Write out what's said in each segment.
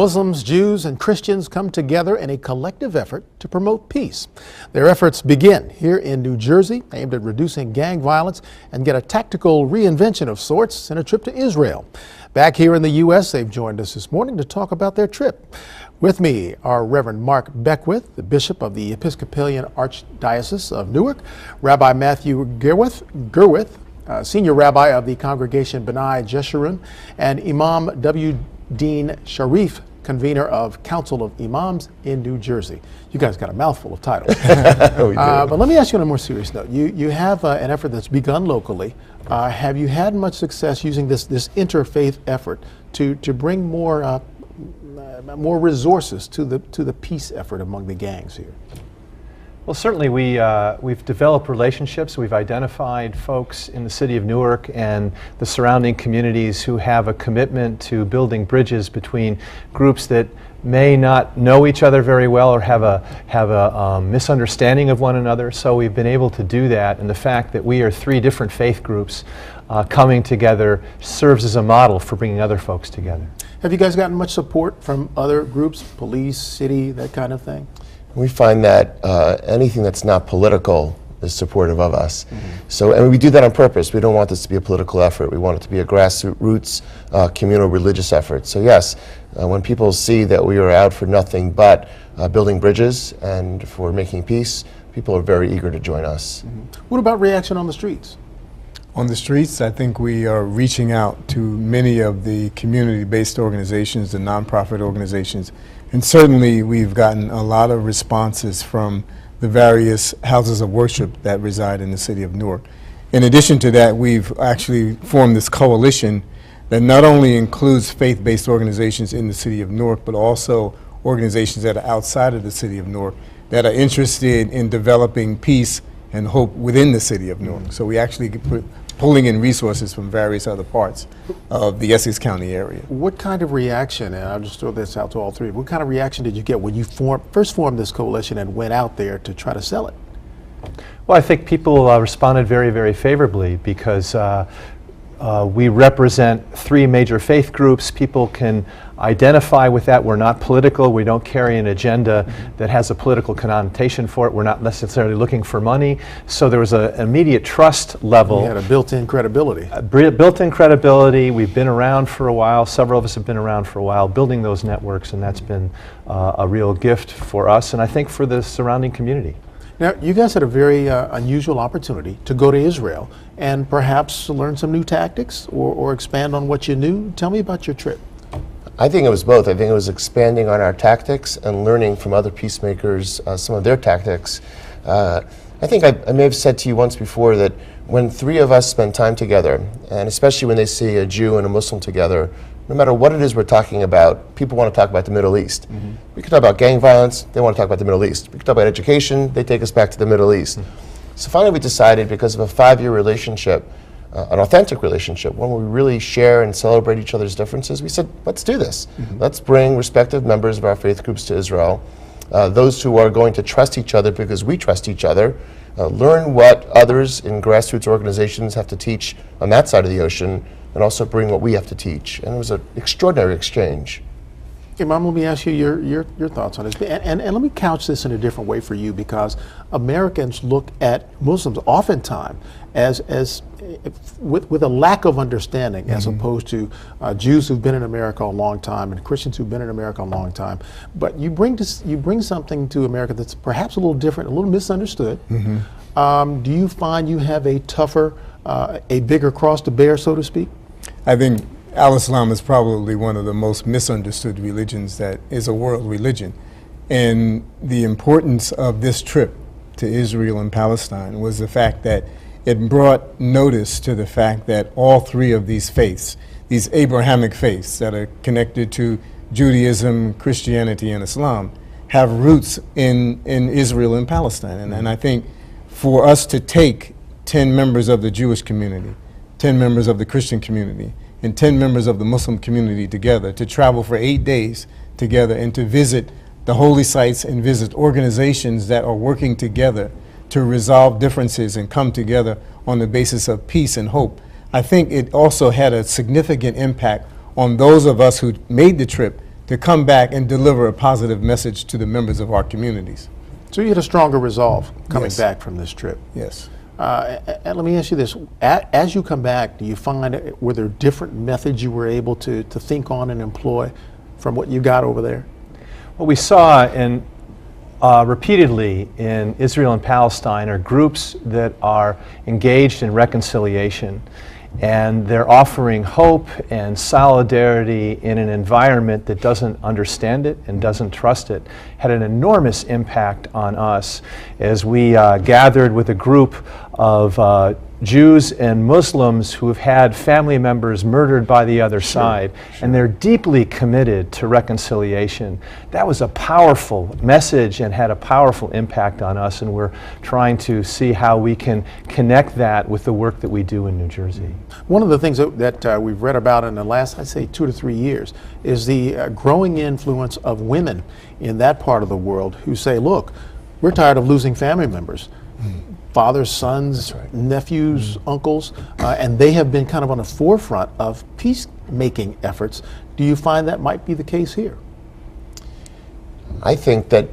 Muslims, Jews, and Christians come together in a collective effort to promote peace. Their efforts begin here in New Jersey, aimed at reducing gang violence and get a tactical reinvention of sorts in a trip to Israel. Back here in the U.S., they've joined us this morning to talk about their trip. With me are Reverend Mark Beckwith, the Bishop of the Episcopalian Archdiocese of Newark, Rabbi Matthew Gewirth, Senior Rabbi of the Congregation B'nai Jeshurun, and Imaam W. Deen Shareef, convener of Council of Imams in New Jersey. You guys got a mouthful of titles. But let me ask you on a more serious note. You have an effort that's begun locally. Have you had much success using this interfaith effort to bring more resources to the peace effort among the gangs here? Well, certainly we've developed relationships. We've identified folks in the city of Newark and the surrounding communities who have a commitment to building bridges between groups that may not know each other very well or have a misunderstanding of one another. So we've been able to do that, and the fact that we are three different faith groups coming together serves as a model for bringing other folks together. Have you guys gotten much support from other groups, police, city, that kind of thing? We find that anything that's not political is supportive of us. So, and we do that on purpose. We don't want this to be a political effort. We want it to be a grassroots, communal religious effort. So yes, when people see that we are out for nothing but building bridges and for making peace, people are very eager to join us. What about reaction on the streets? On the streets, I think we are reaching out to many of the community-based organizations, the nonprofit organizations, and certainly we've gotten a lot of responses from the various houses of worship that reside in the city of Newark. In addition to that, we've actually formed this coalition that not only includes faith-based organizations in the city of Newark, but also organizations that are outside of the city of Newark that are interested in developing peace and hope within the city of Newark. So we actually pulling in resources from various other parts of the Essex County area. What kind of reaction, and I'll just throw this out to all three, what kind of reaction did you get when you first formed this coalition and went out there to try to sell it? Well, I think people responded very, very favorably because we represent three major faith groups. People can identify with that. We're not political. We don't carry an agenda that has a political connotation for it. We're not necessarily looking for money. So there was an immediate trust level. You had a built-in credibility. Built-in credibility. We've been around for a while. Several of us have been around for a while building those networks, and that's been a real gift for us and I think for the surrounding community. Now, you guys had a very unusual opportunity to go to Israel and perhaps learn some new tactics or expand on what you knew. Tell me about your trip. I think it was both. I think it was expanding on our tactics and learning from other peacemakers some of their tactics. I think I may have said to you once before that when three of us spend time together, and especially when they see a Jew and a Muslim together, no matter what it is we're talking about, people want to talk about the Middle East. We can talk about gang violence, they want to talk about the Middle East. We can talk about education, they take us back to the Middle East. So finally we decided, because of a 5-year relationship, an authentic relationship, one where we really share and celebrate each other's differences, we said, let's do this. Let's bring respective members of our faith groups to Israel, those who are going to trust each other because we trust each other, learn what others in grassroots organizations have to teach on that side of the ocean, and also bring what we have to teach. And it was an extraordinary exchange. Imam, let me ask you your thoughts on this. And let me couch this in a different way for you, because Americans look at Muslims oftentimes as with a lack of understanding, as opposed to Jews who've been in America a long time and Christians who've been in America a long time. But you bring something to America that's perhaps a little different, a little misunderstood. Do you find you have a tougher, a bigger cross to bear, so to speak? I think Al-Islam is probably one of the most misunderstood religions that is a world religion. And the importance of this trip to Israel and Palestine was the fact that it brought notice to the fact that all three of these faiths, these Abrahamic faiths that are connected to Judaism, Christianity, and Islam, have roots in Israel and Palestine. And I think for us to take 10 members of the Jewish community, 10 members of the Christian community, and 10 members of the Muslim community together to travel for 8 days together and to visit the holy sites and visit organizations that are working together to resolve differences and come together on the basis of peace and hope. I think it also had a significant impact on those of us who made the trip to come back and deliver a positive message to the members of our communities. So you had a stronger resolve coming Yes. back from this trip. Yes. And let me ask you this. As you come back, do you find, were there different methods you were able to think on and employ from what you got over there? What we saw repeatedly in Israel and Palestine are groups that are engaged in reconciliation, and they're offering hope and solidarity in an environment that doesn't understand it and doesn't trust it. Had an enormous impact on us as we gathered with a group of Jews and Muslims who have had family members murdered by the other side, and they're deeply committed to reconciliation. That was a powerful message and had a powerful impact on us, and we're trying to see how we can connect that with the work that we do in New Jersey. One of the things that we've read about in the last, I'd say, 2 to 3 years is the growing influence of women in that part of the world who say, look, we're tired of losing family members. Fathers, sons, nephews, uncles, and they have been kind of on the forefront of peacemaking efforts. Do you find that might be the case here? I think that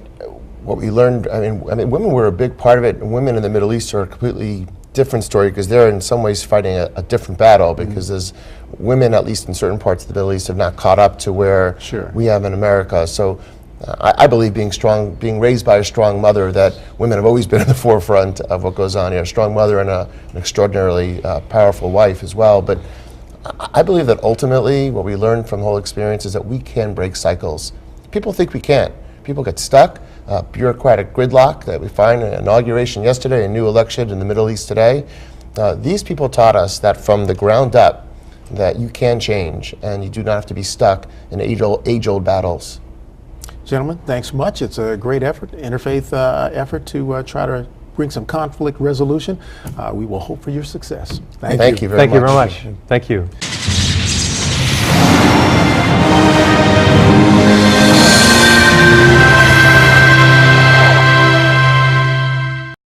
what we learned, I mean, women were a big part of it, and women in the Middle East are a completely different story because they're in some ways fighting a different battle because as women, at least in certain parts of the Middle East, have not caught up to where we have in America. So I believe being strong, being raised by a strong mother, that women have always been in the forefront of what goes on here. A strong mother and an extraordinarily powerful wife as well. But I believe that ultimately what we learned from the whole experience is that we can break cycles. People think we can't. People get stuck. Bureaucratic gridlock that we find in an inauguration yesterday, a new election in the Middle East today. These people taught us that from the ground up that you can change and you do not have to be stuck in age-old battles. Gentlemen, thanks much. It's a great effort, interfaith effort to try to bring some conflict resolution. We will hope for your success. Thank you very much. Thank you very much. Thank you.